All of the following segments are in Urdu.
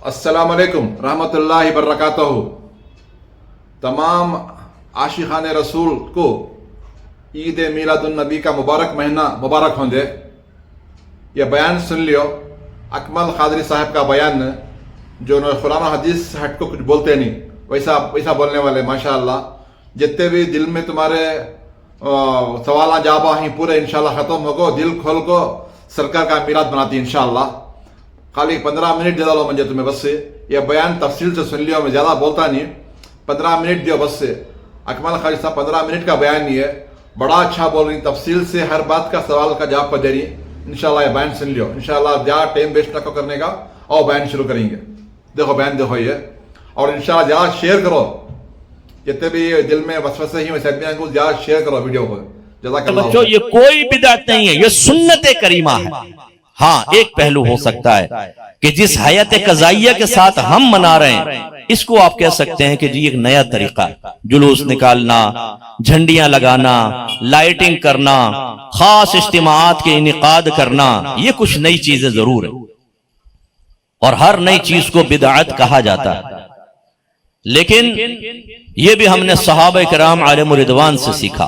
السلام علیکم رحمۃ اللہ وبرکاتہ۔ تمام عاشقان رسول کو عید میلاد النبی کا مبارک مہینہ مبارک ہوں دے۔ یہ بیان سن لیو اکمل قادری صاحب کا بیان، جو قرآن و حدیث سے ہٹ کو کچھ بولتے نہیں، ویسا بولنے والے ماشاءاللہ۔ جتنے بھی دل میں تمہارے سوالات جواب ہیں پورے انشاءاللہ ختم ہوگو، دل کھول کو سرکار کا میلاد بناتی انشاءاللہ۔ خالی 15 منٹ دے دو مجھے تمہیں بس سے یہ بیان تفصیل سے سن لیو، میں زیادہ بولتا نہیں، 15 منٹ دیو بس سے۔ اکمل قادری صاحب 15 منٹ کا بیان نہیں ہے، بڑا اچھا بول رہی، تفصیل سے ہر بات کا سوال کا جواب کو دے رہی۔ انشاءاللہ یہ بیان سن لیو، انشاءاللہ زیادہ ٹائم ویسٹ نہ کرنے کا، اور بیان شروع کریں گے۔ دیکھو بیان دیکھو یہ، اور انشاءاللہ زیادہ شیئر کرو، جتنے بھی دل میں وسوسے ہیں ویسے بیان کو زیادہ شیئر کرو ویڈیو کو۔ جزاک اللہ۔ بچوں یہ کوئی بدعت نہیں ہے، یہ سنت کریمہ ہے۔ ہاں ایک پہلو ہو سکتا ہے کہ جس حیات قضائیہ کے ساتھ ہم منا رہے ہیں اس کو آپ کہہ سکتے ہیں کہ جی ایک نیا طریقہ ہے، جلوس نکالنا، جھنڈیاں لگانا، لائٹنگ کرنا، خاص اجتماعات کے انعقاد کرنا، یہ کچھ نئی چیزیں ضرور ہیں، اور ہر نئی چیز کو بدعت کہا جاتا ہے۔ لیکن یہ بھی ہم نے صحابہ کرام علیہم رضوان سے سیکھا۔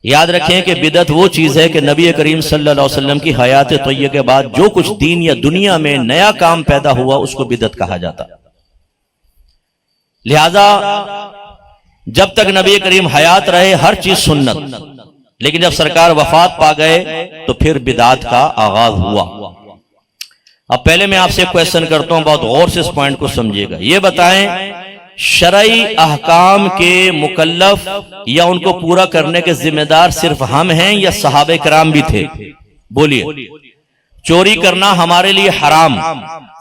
یاد رکھیں کہ بدعت وہ چیز ہے کہ نبی کریم صلی اللہ علیہ وسلم کی حیات طیبہ کے بعد جو کچھ دین یا دنیا میں نیا کام پیدا ہوا اس کو بدعت کہا جاتا۔ لہذا جب تک نبی کریم حیات رہے ہر چیز سنت، لیکن جب سرکار وفات پا گئے تو پھر بدعت کا آغاز ہوا۔ اب پہلے میں آپ سے کویسچن کرتا ہوں، بہت غور سے اس پوائنٹ کو سمجھیے گا۔ یہ بتائیں شرعی احکام کے مکلف یا ان کو پورا کرنے کے ذمہ دار صرف ہم ہیں یا صحابہ کرام بھی تھے؟ بولیے۔ چوری کرنا ہمارے لیے حرام،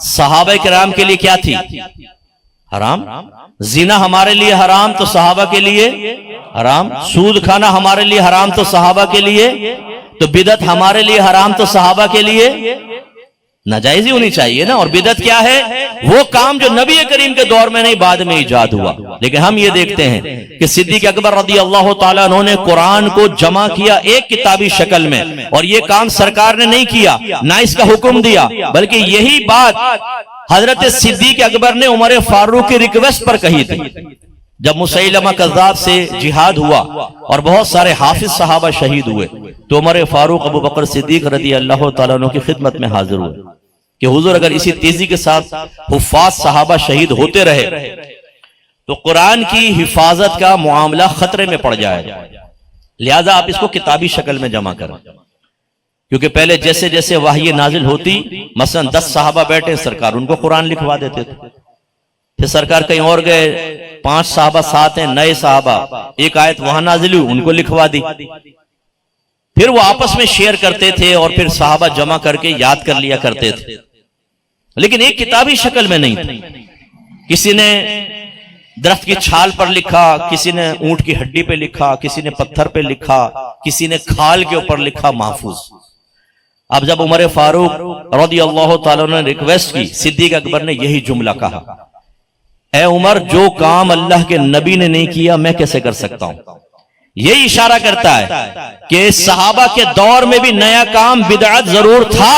صحابہ کرام کے لیے کیا تھی؟ حرام۔ زنا ہمارے لیے حرام تو صحابہ کے لیے حرام۔ سود کھانا ہمارے لیے حرام تو صحابہ کے لیے، تو بدعت ہمارے لیے حرام تو صحابہ کے لیے ناجائز ہی ہونی چاہیے نا۔ اور بدعت کیا ہے؟ وہ کام جو نبی کریم کے دور میں نہیں بعد میں ایجاد ہوا۔ لیکن ہم یہ دیکھتے ہیں کہ صدیق اکبر رضی اللہ تعالیٰ عنہ نے قرآن کو جمع کیا ایک کتابی شکل میں، اور یہ کام سرکار نے نہیں کیا، نہ اس کا حکم دیا، بلکہ یہی بات حضرت صدیق اکبر نے عمر فاروق کی ریکویسٹ پر کہی تھی۔ جب مسیلمہ کذاب سے جہاد ہوا اور بہت سارے حافظ صحابہ شہید ہوئے تو عمر فاروق ابو بکر صدیق رضی اللہ تعالیٰ عنہ کی خدمت میں حاضر ہوئے کہ حضور اگر اسی تیزی کے ساتھ حفاظ صحابہ شہید ہوتے رہے تو قرآن کی حفاظت کا معاملہ خطرے میں پڑ جائے گا، لہذا آپ اس کو کتابی شکل میں جمع کریں۔ کیونکہ پہلے جیسے جیسے وحی نازل ہوتی، مثلا 10 صحابہ بیٹھے، سرکار ان کو قرآن لکھوا دیتے تھے، پھر سرکار کہیں اور گئے، 5 صحابہ ساتھ ہیں نئے صحابہ، ایک آیت وہاں نازل ہوئی ان کو لکھوا دی، پھر وہ آپس میں شیئر کرتے تھے اور پھر صحابہ جمع کر کے یاد کر لیا کرتے تھے، لیکن ایک کتابی شکل میں نہیں تھی۔ کسی نے درخت کی چھال پر لکھا، کسی نے اونٹ کی ہڈی پہ لکھا، کسی نے پتھر پہ لکھا، کسی نے کھال کے اوپر لکھا، محفوظ۔ اب جب عمر فاروق رضی اللہ تعالیٰ نے ریکویسٹ کی، صدیق اکبر نے یہی جملہ کہا، اے عمر جو کام اللہ کے نبی نے نہیں کیا میں کیسے کر سکتا ہوں؟ یہی اشارہ کرتا ہے کہ صحابہ کے دور میں بھی نیا کام بدعت ضرور تھا،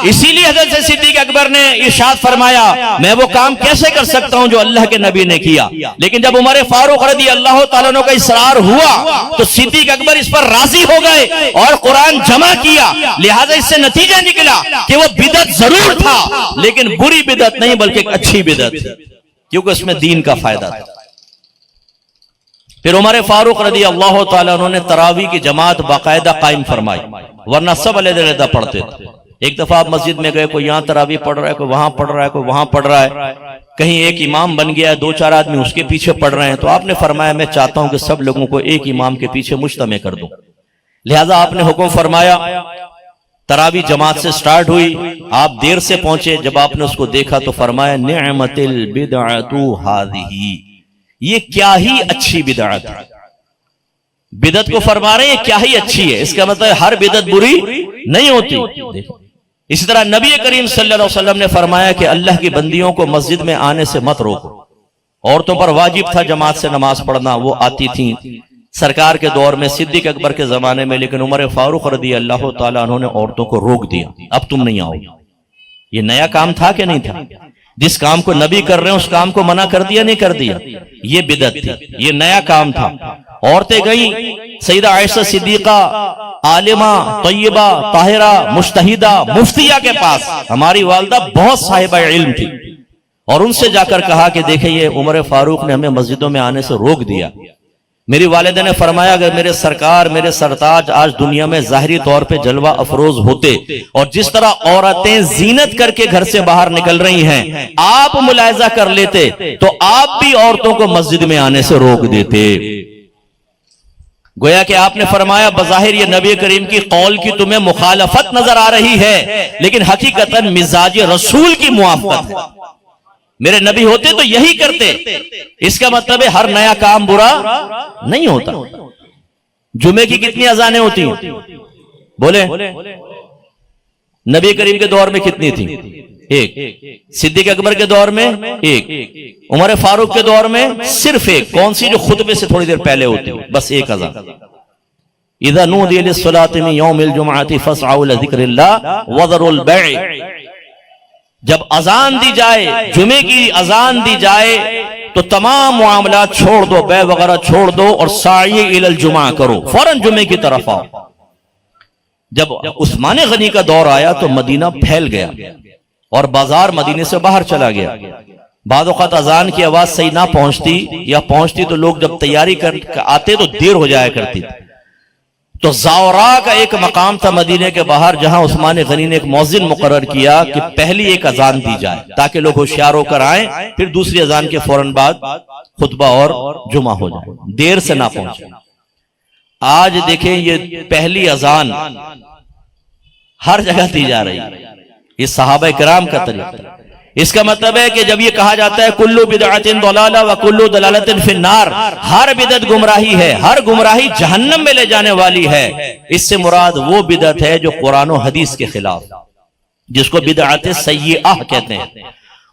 اسی لیے حضرت صدیق اکبر نے ارشاد فرمایا میں وہ کام کیسے کر سکتا ہوں جو اللہ کے نبی نے کیا۔ لیکن جب عمر فاروق رضی اللہ تعالیٰ عنہ کا اصرار ہوا تو صدیق اکبر اس پر راضی ہو گئے اور قرآن جمع کیا، لہذا اس سے نتیجہ نکلا کہ وہ بدعت ضرور تھا لیکن بری بدعت نہیں بلکہ ایک اچھی بدعت تھی، کیونکہ اس میں دین کا فائدہ تھا۔ پھر عمر فاروق رضی اللہ تعالیٰ عنہ نے تراویح کی جماعت باقاعدہ قائم فرمائی، ورنہ سب علیحدہ علیحدہ پڑھتے تھے۔ ایک دفعہ آپ مسجد میں گئے، کوئی یہاں تراویح پڑھ رہا ہے، کوئی وہاں پڑھ رہا ہے، کوئی وہاں پڑھ رہا ہے، کہیں ایک امام بن گیا ہے، 2-4 آدمی اس کے پیچھے پڑھ رہے ہیں، تو آپ نے فرمایا میں چاہتا ہوں کہ سب لوگوں کو ایک امام کے پیچھے مجتمع کر دوں، لہذا آپ نے حکم فرمایا، تراویح جماعت سے سٹارٹ ہوئی، آپ دیر سے پہنچے، جب آپ نے اس کو دیکھا تو فرمایا نعمت البدعۃ ہذہ، یہ کیا ہی اچھی بدعت ہے۔ بدعت کو فرما رہے ہیں کیا ہی اچھی ہے، اس کا مطلب ہر بدعت بری نہیں ہوتی۔ اسی طرح نبی کریم صلی اللہ علیہ وسلم نے فرمایا کہ اللہ کی بندیوں کو مسجد میں آنے سے مت روکو۔ عورتوں پر واجب تھا جماعت سے نماز پڑھنا، وہ آتی تھیں سرکار کے دور میں، صدیق اکبر کے زمانے میں، لیکن عمر فاروق رضی اللہ تعالیٰ عنہ نے عورتوں کو روک دیا، اب تم نہیں آؤ۔ یہ نیا کام تھا کہ نہیں تھا؟ جس کام کو نبی کر رہے ہیں اس کام کو منع کر دیا نہیں کر دیا؟ یہ بدعت تھی، یہ نیا کام تھا۔ عورتیں گئیں سیدہ عائشہ صدیقہ عالمہ طیبہ طاہرہ مجتہدہ مفتیہ کے پاس، ہماری والدہ بہت صاحبہ علم تھی، اور ان سے جا کر کہا کہ دیکھیں یہ عمر فاروق نے ہمیں مسجدوں میں آنے سے روک دیا۔ میری والدہ نے فرمایا اگر میرے سرکار میرے سرتاج آج دنیا میں ظاہری طور پہ جلوہ افروز ہوتے اور جس طرح عورتیں زینت کر کے گھر سے باہر نکل رہی ہیں آپ ملاحظہ کر لیتے تو آپ بھی عورتوں کو مسجد میں آنے سے روک دیتے۔ گویا کہ آپ نے فرمایا بظاہر یہ نبی کریم کی قول کی تمہیں مخالفت نظر آ رہی ہے، لیکن حقیقتاً مزاج رسول کی موافقت ہے۔ میرے نبی ہوتے تو یہی کرتے، اس کا مطلب ہے ہر نیا کام برا نہیں ہوتا۔ جمعے کی کتنی اذانیں ہوتی ہیں بولے؟ نبی کریم کے دور میں کتنی تھی؟ ایک۔ صدیق اکبر کے دور میں ایک۔ عمر فاروق کے دور میں صرف ایک۔ کون سی؟ جو خطبے سے تھوڑی دیر پہلے ہوتی ہے، بس ایک اذان۔ اذا نودی للصلاة من یوم الجمعة فاسعوا الى ذکر اللہ وذروا البیع۔ جب اذان دی جائے، جمعے کی اذان دی جائے تو تمام معاملات چھوڑ دو، بے وغیرہ چھوڑ دو اور سعی الی الجمعہ کرو، فوراً جمعے کی طرف آؤ۔ جب عثمان غنی کا دور آیا تو مدینہ پھیل گیا اور بازار مدینے سے باہر چلا گیا۔ بعض اوقات اذان کی آواز صحیح نہ پہنچتی یا پہنچتی تو لوگ جب تیاری کر آتے تو دیر ہو جایا کرتی۔ تو زاورا کا ایک مقام تھا مدینے کے باہر جہاں عثمان غنی نے ایک مؤذن مقرر کیا کہ پہلی ایک اذان دی جائے تاکہ لوگ ہوشیار ہو کر آئیں، پھر دوسری اذان کے فوراً بعد خطبہ اور جمعہ ہو جائے، دیر سے نہ پہنچے۔ آج دیکھیں یہ پہلی اذان ہر جگہ دی جا رہی ہے، یہ صحابہ کرام کا طریقہ۔ اس کا مطلب ہے کہ جب یہ کہا جاتا ہے کلو بدعت ضلالہ وکلو ضلالۃ فی النار، ہر بدعت گمراہی ہے، ہر گمراہی جہنم میں لے جانے والی ہے، اس سے مراد وہ بدعت ہے جو قرآن و حدیث کے خلاف، جس کو بدعت سیئہ کہتے ہیں۔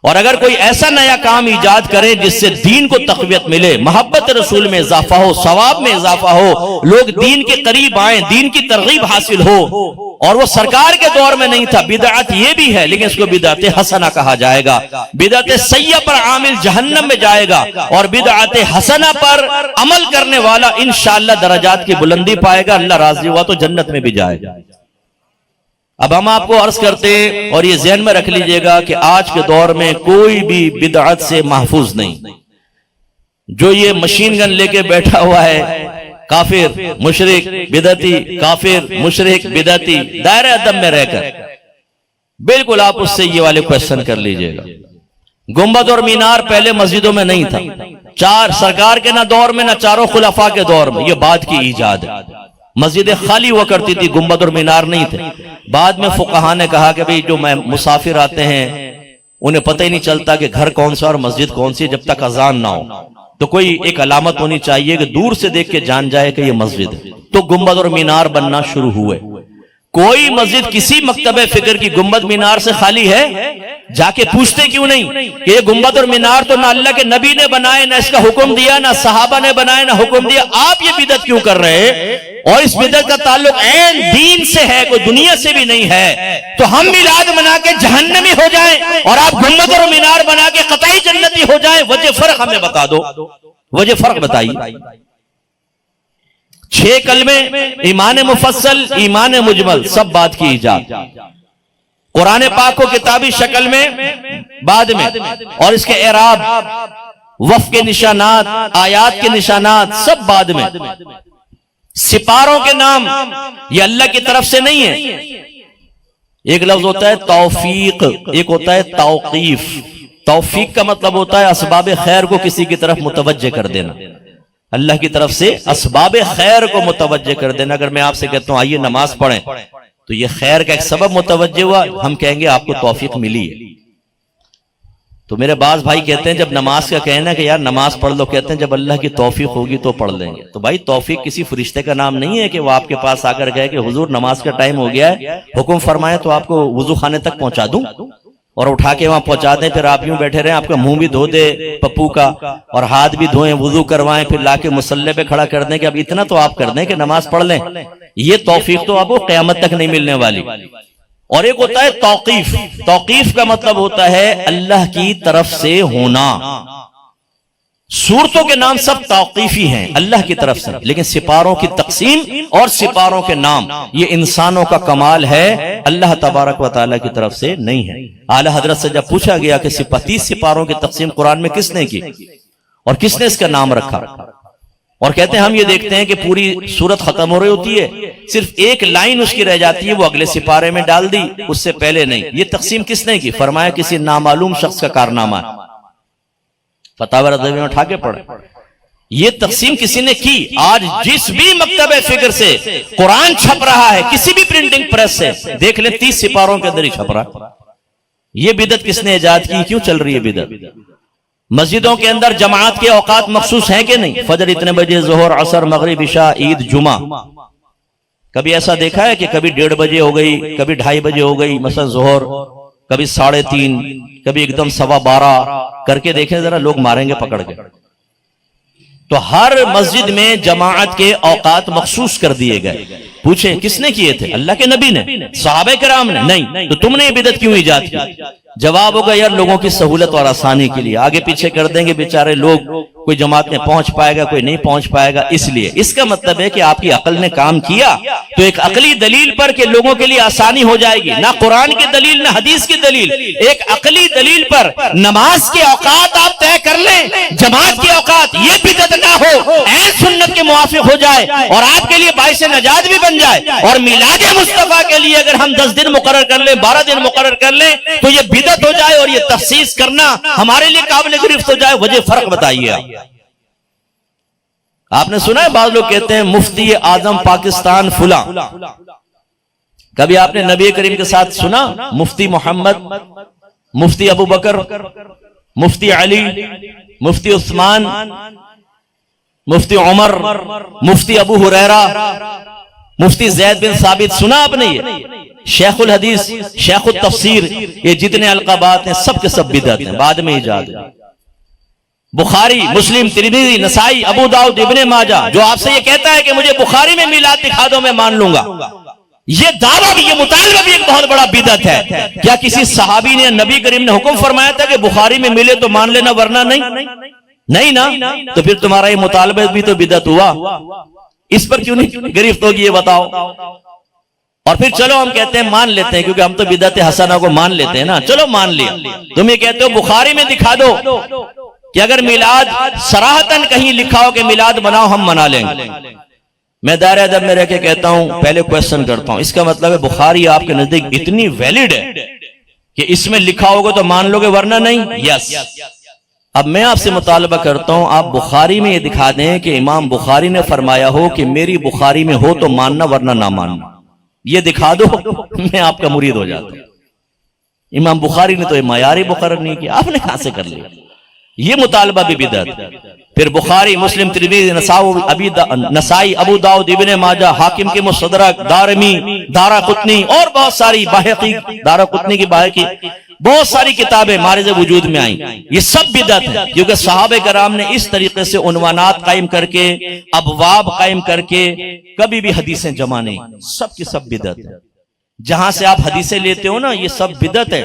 اور اگر کوئی ایسا نیا کام ایجاد کرے جس سے دین کو تقویت ملے، محبت رسول میں اضافہ ہو، ثواب میں اضافہ ہو، لوگ دین کے قریب آئیں، دین کی ترغیب حاصل ہو، اور وہ سرکار کے دور میں نہیں تھا، بدعت یہ بھی ہے لیکن اس کو بدعت حسنہ کہا جائے گا۔ بدعت سیئہ پر عامل جہنم میں جائے گا اور بدعت حسنہ پر عمل کرنے والا انشاءاللہ درجات کی بلندی پائے گا، اللہ راضی ہوا تو جنت میں بھی جائے گا۔ اب ہم آپ کو عرض کرتے اور یہ ذہن میں رکھ لیجئے گا کہ آج کے دور میں کوئی بھی بدعت سے محفوظ نہیں۔ جو یہ مشین گن لے کے بیٹھا ہوا ہے کافر مشرک بدعتی، کافر مشرک بدعتی، دائرہ ادب میں رہ کر بالکل آپ اس سے یہ والے کویسچن کر لیجئے گا۔ گنبد اور مینار پہلے مسجدوں میں نہیں تھا، چار سرکار کے نہ دور میں نہ چاروں خلفاء کے دور میں، یہ بعد کی ایجاد ہے۔ مسجدیں خالی ہوا کرتی تھی، گنبد اور مینار نہیں تھے۔ بعد میں فقہا نے کہا کہ بھئی جو مسافر آتے ہیں انہیں پتہ ہی نہیں چلتا کہ گھر کون سا اور مسجد کون سی جب تک اذان نہ ہو، تو کوئی ایک علامت ہونی چاہیے کہ دور سے دیکھ کے جان جائے کہ یہ مسجد ہے، تو گنبد اور مینار بننا شروع ہوئے۔ کوئی مسجد کسی مکتبہ فکر کی گنبد مینار سے خالی ہے؟ جا کے پوچھتے کیوں نہیں کہ یہ گنبد اور مینار تو نہ اللہ کے نبی نے بنائے، نہ اس کا حکم دیا، نہ صحابہ نے بنائے، نہ حکم دیا، آپ یہ بدعت کیوں کر رہے ہیں؟ اور اس بدعت کا تعلق عین دین سے ہے، کوئی دنیا سے بھی نہیں ہے۔ تو ہم میلاد بنا کے جہنمی ہو جائیں اور آپ گنبد اور مینار بنا کے قطعی جنتی ہو جائیں، وجہ فرق ہمیں بتا دو، وجہ فرق بتائیے۔ 6 کلمے، ایمان مفصل، ایمان مجمل، سب بات کی ایجاد۔ قرآن پاک کو کتابی شکل میں بعد میں، اور اس کے اعراب، وفق کے نشانات، آیات کے نشانات سب بعد میں۔ سپاروں کے نام یہ اللہ کی طرف سے نہیں ہے۔ ایک لفظ ہوتا ہے توفیق، ایک ہوتا ہے توقیف۔ توفیق کا مطلب ہوتا ہے اسباب خیر کو کسی کی طرف متوجہ کر دینا، اللہ کی طرف سے اسباب خیر کو متوجہ کر دینا۔ اگر میں آپ سے کہتا ہوں آئیے نماز پڑھیں تو یہ خیر کا ایک سبب متوجہ ہوا، ہم کہیں گے آپ کو توفیق ملی ہے۔ تو میرے بعض بھائی کہتے ہیں جب نماز کا کہنا کہ یار نماز پڑھ لو، کہتے ہیں جب اللہ کی توفیق ہوگی تو پڑھ لیں گے۔ تو بھائی توفیق کسی فرشتے کا نام نہیں ہے کہ وہ آپ کے پاس آ کر کہے کہ حضور نماز کا ٹائم ہو گیا ہے، حکم فرمائے تو آپ کو وضو خانے تک پہنچا دوں اور اٹھا کے وہاں پہنچا دیں، پھر آپ یوں بیٹھے رہیں، آپ کا منہ بھی دھو دے پپو کا اور ہاتھ بھی دھوئیں، وضو کروائیں، پھر لا کے مصلی پہ کھڑا کر دیں کہ اب اتنا تو آپ کر دیں کہ نماز پڑھ لیں۔ یہ توفیق تو آپ کو قیامت تک نہیں ملنے والی۔ اور ایک ہوتا ہے توقیف. توقیف کا مطلب ہوتا ہے اللہ کی طرف سے ہونا. صورتوں کے نام سب توقیفی ہیں اللہ کی طرف سے، لیکن سپاروں کی تقسیم اور سپاروں کے نام یہ انسانوں کا کمال ہے، اللہ تبارک و تعالیٰ کی طرف سے نہیں ہے. اعلی حضرت سے جب پوچھا گیا کہ 30 سپاروں کی تقسیم قرآن میں کس نے کی اور کس نے اس کا نام رکھا، اور کہتے ہیں ہم یہ دیکھتے ہیں کہ پوری سورت ختم ہو رہی ہوتی ہے، صرف ایک لائن اس کی رہ جاتی ہے، وہ اگلے سپارے میں ڈال دی، اس سے پہلے نہیں. یہ تقسیم کس نے کی؟ فرمایا کسی نامعلوم شخص کا کارنامہ ہے. فتاوی رضوی میں اٹھا کے پڑھے، یہ تقسیم کسی نے کی. آج جس بھی مکتب فکر سے قرآن چھپ رہا ہے، کسی بھی پرنٹنگ پریس سے دیکھ لیں 30 سپاروں کے اندر ہی چھپ رہا ہے. یہ بدعت کس نے ایجاد کی؟ کیوں چل رہی ہے بدعت؟ مسجدوں کے اندر جماعت کے اوقات مخصوص ہیں کہ نہیں؟ فجر اتنے بجے، ظہر، عصر، مغرب، عشاء، عید، جمعہ. کبھی ایسا دیکھا ہے کہ کبھی 1:30 بجے ہو گئی، کبھی 2:30 بجے ہو گئی مثلا ظہر، کبھی 3:30، کبھی ایک دم 12:15 کر کے دیکھیں ذرا، لوگ ماریں گے پکڑ کے. تو ہر مسجد میں جماعت کے اوقات مخصوص کر دیے گئے. پوچھیں کس نے کیے تھے؟ اللہ کے نبی نے، صحابہ کرام نے؟ نہیں. تو تم نے یہ بدعت کیوں ایجاد کی؟ جواب ہوگا یار لوگوں کی سہولت اور آسانی کے لیے، آگے پیچھے کر دیں گے بیچارے لوگ، کوئی جماعت میں پہنچ پائے گا، کوئی نہیں پہنچ پائے گا، اس لیے. اس کا مطلب ہے کہ آپ کی عقل نے کام کیا تو ایک عقلی دلیل پر کہ لوگوں کے لیے آسانی ہو جائے گی، نہ قرآن کی دلیل نہ حدیث کی دلیل، ایک عقلی دلیل پر نماز کے اوقات آپ طے کر لیں، جماعت کے اوقات، یہ بدعت نہ ہو، عین سنت کے موافق ہو جائے اور آپ کے لیے باعث نجات بھی بن جائے. اور میلاد مصطفیٰ کے لیے اگر ہم 10 دن مقرر کر لیں، 12 دن مقرر کر لیں تو یہ بدعت ہو جائے اور یہ تخصیص کرنا ہمارے لیے قابل گرفت ہو جائے. وجہ فرق بتائیے. آپ نے سنا ہے بعض لوگ کہتے ہیں مفتی اعظم پاکستان فلاں. کبھی آپ نے نبی کریم کے ساتھ سنا مفتی محمد، مفتی ابو بکر، مفتی علی، مفتی عثمان، مفتی عمر، مفتی ابو ہریرہ، مفتی زید بن ثابت؟ سنا آپ نے؟ یہ شیخ الحدیث، شیخ التفسیر، یہ جتنے القابات ہیں سب کے سب بدعت ہیں، بعد میں ایجاد ہے. بخاری، مسلم، ترمذی، نسائی، ابو داؤد، ابن ماجہ، جو آپ سے یہ کہتا ہے کہ مجھے بخاری میں میلاد دکھا دو میں مان لوں گا، یہ دعویٰ بھی، یہ مطالبہ بھی ایک بہت بڑا بدعت ہے. کیا کسی صحابی نے، نبی کریم نے حکم فرمایا تھا کہ بخاری میں ملے تو مان لینا ورنہ نہیں نا؟ تو پھر تمہارا یہ مطالبہ بھی تو بدعت ہوا. اس پر کیوں نہیں گرفت ہوگی یہ بتاؤ. اور پھر چلو ہم کہتے ہیں مان لیتے ہیں کیونکہ ہم تو بدعت حسنہ کو مان لیتے ہیں نا، چلو مان لیا. تم یہ کہتے ہو بخاری میں دکھا دو کہ اگر میلاد صراحتاً کہیں لکھا ہو کہ میلاد مناؤ ہم منا لیں گے. میں دائرہ ادب میں رہ کے کہتا ہوں، پہلے کویسچن کرتا ہوں، اس کا مطلب ہے بخاری آپ کے نزدیک اتنی ویلڈ ہے کہ اس میں لکھا ہوگا تو مان لو گے ورنہ نہیں؟ یس. اب میں آپ سے مطالبہ کرتا ہوں آپ بخاری میں یہ دکھا دیں کہ امام بخاری نے فرمایا ہو کہ میری بخاری میں ہو تو ماننا ورنہ نہ ماننا. یہ دکھا دو میں آپ کا مرید ہو جاتا ہوں. امام بخاری نے تو یہ معیار مقرر نہیں کیا، آپ نے کہاں سے کر لیا؟ یہ مطالبہ بھی بدعت. پھر بخاری، مسلم، ترمذی، نسائی، ابو داؤد، ابن ماجہ، حاکم کے مستدرک، دارمی، دارقطنی اور بہت ساری، باہقی، دارقطنی کی باہقی، بہت ساری کتابیں مارز وجود میں آئیں. یہ سب بدعت ہے کیونکہ صحابہ کرام نے اس طریقے سے عنوانات قائم کر کے، ابواب قائم کر کے کبھی بھی حدیثیں جمع نہیں. سب کی سب بدعت ہے. جہاں سے آپ حدیثیں لیتے ہو نا یہ سب بدعت ہے.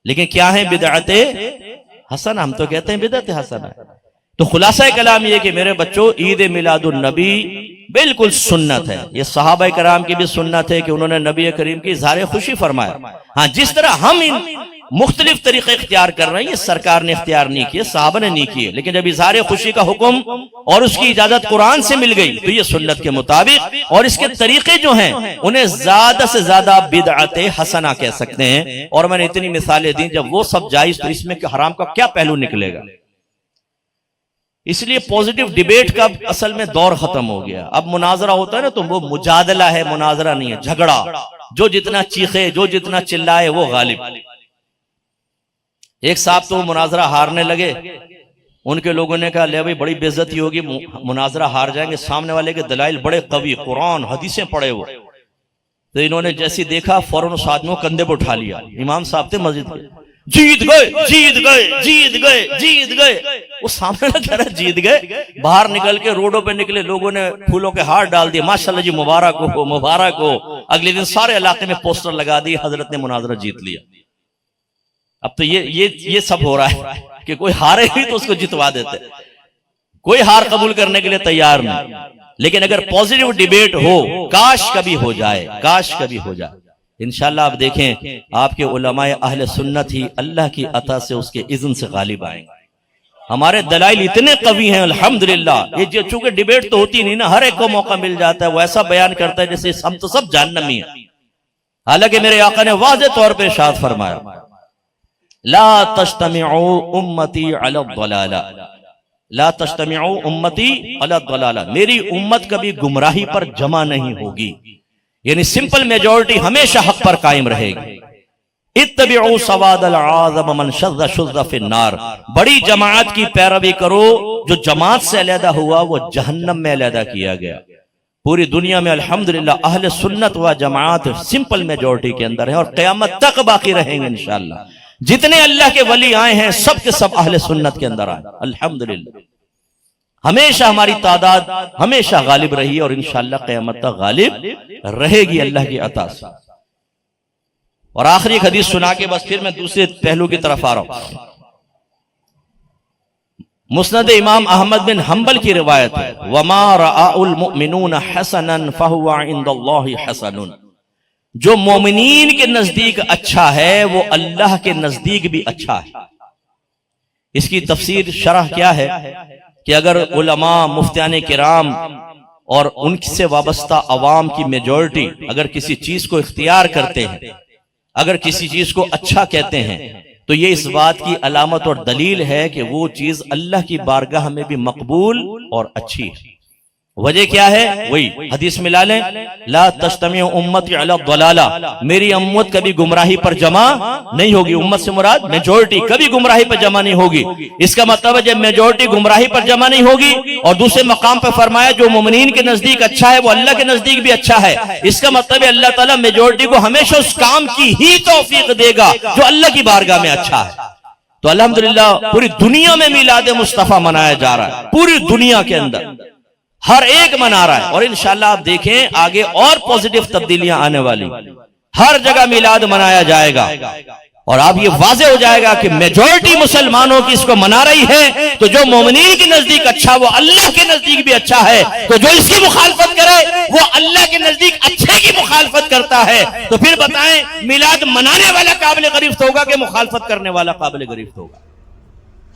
لیکن کیا ہے بدعت حسنہ؟ ہم تو کہتے ہیں بدعت حسنہ. تو خلاصہ کلام یہ کہ میرے بچوں عید میلاد النبی بالکل سنت ہے. یہ صحابہ کرام کی بھی سنت ہے کہ انہوں نے نبی کریم کی اظہار خوشی فرمایا. ہاں جس طرح ہم ان مختلف طریقے اختیار کر رہے ہیں یہ سرکار نے اختیار نہیں کیے، صحابہ نے نہیں کیے، لیکن جب اظہار خوشی کا حکم اور اس کی اجازت قرآن سے مل گئی تو یہ سنت کے مطابق، اور اس کے طریقے جو ہیں انہیں زیادہ سے زیادہ بدعت حسنہ کہہ سکتے ہیں. اور میں نے اتنی مثالیں دیں، جب وہ سب جائز تو اس میں حرام کا کیا پہلو نکلے گا؟ اس لیے پوزیٹیو ڈیبیٹ کا اصل میں دور ختم ہو گیا. اب مناظرہ ہوتا ہے نا تو وہ مجادلہ ہے، مناظرہ نہیں ہے، جھگڑا. جو جتنا چیخے، جو جتنا چلائے وہ غالب. ایک صاحب تو مناظرہ ہارنے لگے، ان کے لوگوں نے کہا لے بھائی بڑی بے عزتی ہوگی، مناظرہ ہار جائیں گے، سامنے والے کے دلائل بڑے قوی، قرآن حدیثیں پڑھے وہ. تو انہوں نے جیسی دیکھا فوراً اس آدمی کو کندھے پہ اٹھا لیا. امام صاحب تھے مسجد کے، جیت گئے جیت گئے جیت گئے جیت گئے. وہ سامنے نہ کہہ رہا جیت گئے، باہر نکل کے روڈوں پہ نکلے، لوگوں نے پھولوں کے ہار ڈال دیے، ماشاءاللہ جی مبارک ہو مبارک ہو. اگلے دن سارے علاقے میں پوسٹر لگا دیے، حضرت نے مناظرہ جیت لیا. اب تو یہ سب ہو رہا ہے کہ کوئی ہارے ہی تو اس کو جتوا دیتے، کوئی ہار قبول کرنے کے لیے تیار نہیں. لیکن اگر پوزیٹیو ڈیبیٹ ہو، کاش کبھی ہو جائے، کاش کبھی ہو جائے. انشاءاللہ آپ دیکھیں آپ کے علماء اہل سنت ہی اللہ کی عطا سے اس کے اذن سے غالب آئیں گے. ہمارے دلائل اتنے قوی ہیں الحمدللہ. یہ چونکہ ڈیبیٹ تو ہوتی نہیں نا، ہر ایک کو موقع مل جاتا ہے، وہ ایسا بیان کرتا ہے جیسے ہم تو سب جہنمی ہیں. حالانکہ میرے آقا نے واضح طور پہ ارشاد فرمایا لا تجتمعوا امتی علی الضلالہ، لا تجتمعوا امتی علی الضلالہ، میری امت کبھی گمراہی پر جمع نہیں ہوگی. یعنی سمپل میجورٹی ہمیشہ حق پر قائم رہے گی. اتبعوا سواد العظم من شذ شذ فی النار، بڑی جماعت کی پیروی کرو، جو جماعت سے علیحدہ ہوا وہ جہنم میں علیحدہ کیا گیا. پوری دنیا میں الحمدللہ اہل سنت و جماعت سمپل میجورٹی کے اندر ہے اور قیامت تک باقی رہیں گے انشاءاللہ. جتنے اللہ کے ولی آئے ہیں سب کے سب اہل سنت کے اندر آئے الحمدللہ. ہمیشہ ہماری تعداد ہمیشہ غالب رہی اور انشاءاللہ قیامت تک غالب رہے گی اللہ کی عطا سے. اور آخری ایک حدیث سنا کے بس پھر میں دوسرے پہلو کی طرف آ رہا ہوں. مسند امام احمد بن حنبل کی روایت ہے وَمَا رَآءُ الْمُؤْمِنُونَ حَسَنًا فَهُوَ عِنْدَ اللَّهِ حَسَنٌ، جو مومنین کے نزدیک اچھا ہے وہ اللہ کے نزدیک بھی اچھا ہے. اس کی تفسیر شرح کیا ہے کہ اگر علماء مفتیان کرام اور ان سے وابستہ عوام کی میجورٹی اگر کسی چیز کو اختیار کرتے ہیں، اگر کسی چیز کو اچھا کہتے ہیں، تو یہ اس بات کی علامت اور دلیل ہے کہ وہ چیز اللہ کی بارگاہ میں بھی مقبول اور اچھی ہے. وجہ کیا ہے؟ وہی حدیث ملا لیں لا تجتمع امتی علی الضلالہ، میری امت کبھی گمراہی پر جمع نہیں ہوگی. امت سے مراد میجورٹی کبھی گمراہی پر جمع نہیں ہوگی. اس کا مطلب ہے جب میجورٹی گمراہی پر جمع نہیں ہوگی، اور دوسرے مقام پر فرمایا جو مومنین کے نزدیک اچھا ہے وہ اللہ کے نزدیک بھی اچھا ہے. اس کا مطلب ہے اللہ تعالیٰ میجورٹی کو ہمیشہ اس کام کی ہی توفیق دے گا جو اللہ کی بارگاہ میں اچھا ہے. تو الحمدللہ پوری دنیا میں میلاد مصطفیٰ منایا جا رہا ہے، پوری دنیا کے اندر ہر ایک منا رہا ہے. اور انشاءاللہ آپ دیکھیں آگے اور پوزیٹیو تبدیلیاں آنے والی، ہر جگہ میلاد منایا جائے گا. اور اب یہ واضح ہو جائے گا کہ میجورٹی مسلمانوں کی اس کو منا رہی ہے، تو جو مومنین کے نزدیک اچھا وہ اللہ کے نزدیک بھی اچھا ہے. تو جو اس کی مخالفت کرے وہ اللہ کے نزدیک اچھے کی مخالفت کرتا ہے. تو پھر بتائیں میلاد منانے والا قابل گرفت ہوگا کہ مخالفت کرنے والا قابل گرفت ہوگا؟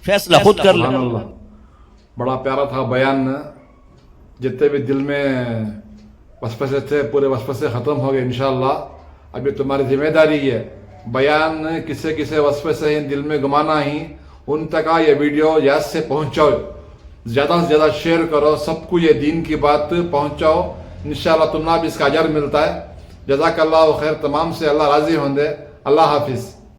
فیصلہ خود کر لیں. بڑا پیارا تھا بیان. جتنے بھی دل میں وسوسے تھے پورے وسوسے ختم ہو گئے انشاءاللہ. ابھی تمہاری ذمہ داری ہے بیان کسے کسے وسوسے ہیں دل میں گمانا ہی، ان تک یہ ویڈیو یاد سے پہنچاؤ، زیادہ سے زیادہ شیئر کرو، سب کو یہ دین کی بات پہنچاؤ. انشاءاللہ تمہیں بھی اس کا اجر ملتا ہے. جزاک اللہ خیر تمام سے، اللہ راضی ہوں دے. اللہ حافظ.